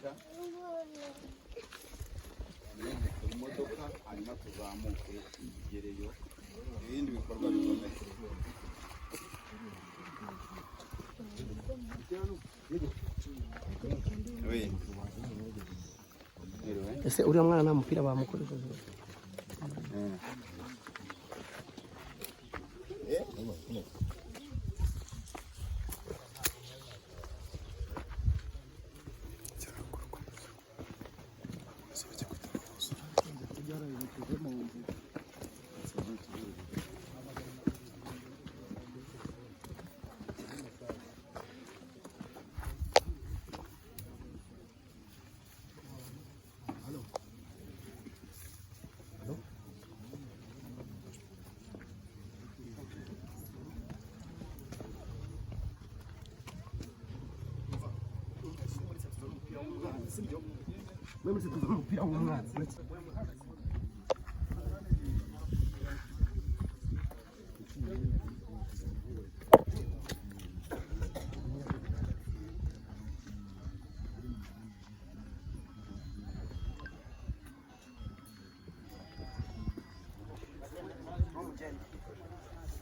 gutya imodoka hanyuma tuzamuke igereyo ibindi bikorwa bikomeye. Ese uriya mwana nta mupira bamukoresheje? Mesmo se tu não virar lado.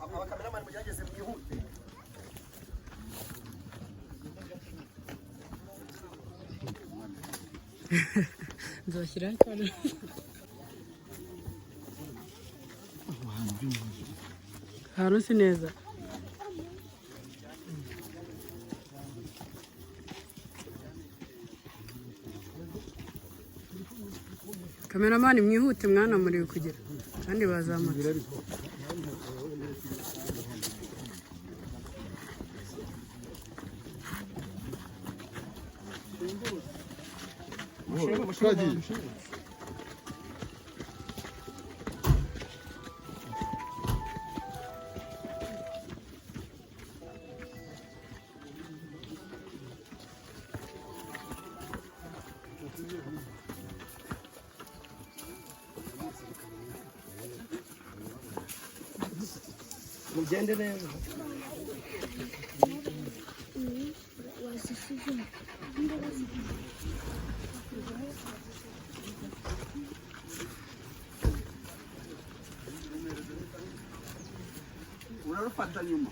Abakameramani mujageze mwihute. Nzashyiraho cyane. Ahantu si neza. Kameramani mwihute mwana muri kugera kandi bazamutse. Twagiye Mugende neza. urarufata nyuma.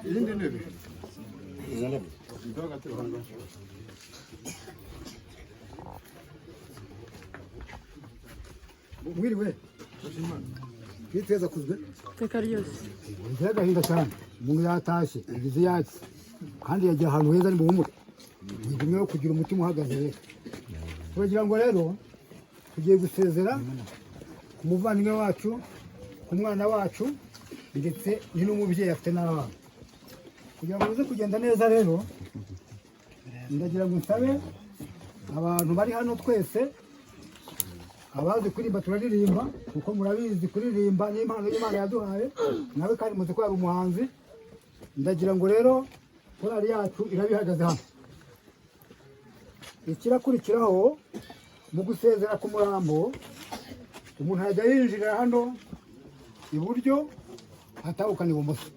Irindi ntebe mwiriwe kwiteza kuzwe Iteka ryose. biteye agahinda cyane umuntu yatashye yagize yatsi kandi yagiye ahantu heza ni buhumure ntigumye yo kugira umutima uhagaze rero turagira ngo rero tugiye gusezera ku muvandimwe wacu ku mwana wacu ndetse ni n'umubyeyi afite n'abana kugira ngo bize kugenda neza rero ndagira ngo nsabe abantu bari hano twese abazi kuririmba turaririmba kuko murabizi kuririmba n'impano y'Imana yaduhaye nawe kandi muzi ko ari umuhanzi ndagira ngo rero korali yacu irabihagaze hano ikirakurikiraho mu gusezera ku murambo umuntu ajya yinjirira hano iburyo atahukana ibumoso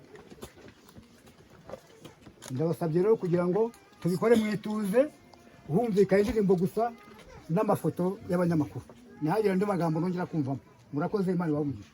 ndabasabye rero kugira ngo tubikore mwituze humvikana indirimbo gusa n'amafoto y'abanyamakuru ntihagire andi magambo nongera kumvamo murakoze Imana ibamugisha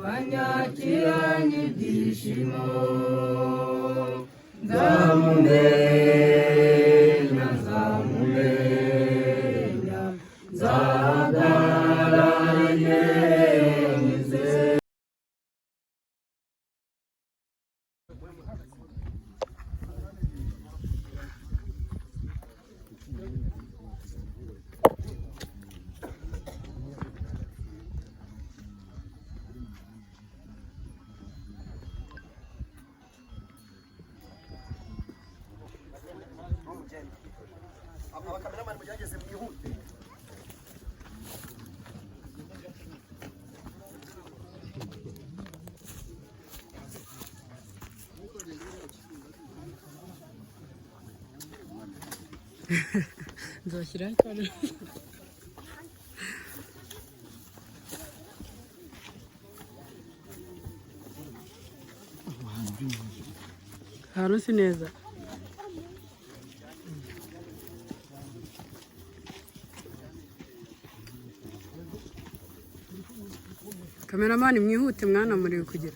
Banyakiranye ibyishimo nzamumenya nzahagararanye abakameramani mugerageze mwihute nzashyiraho ikorana ahantu si neza kameramani mwihute mwana muri kugera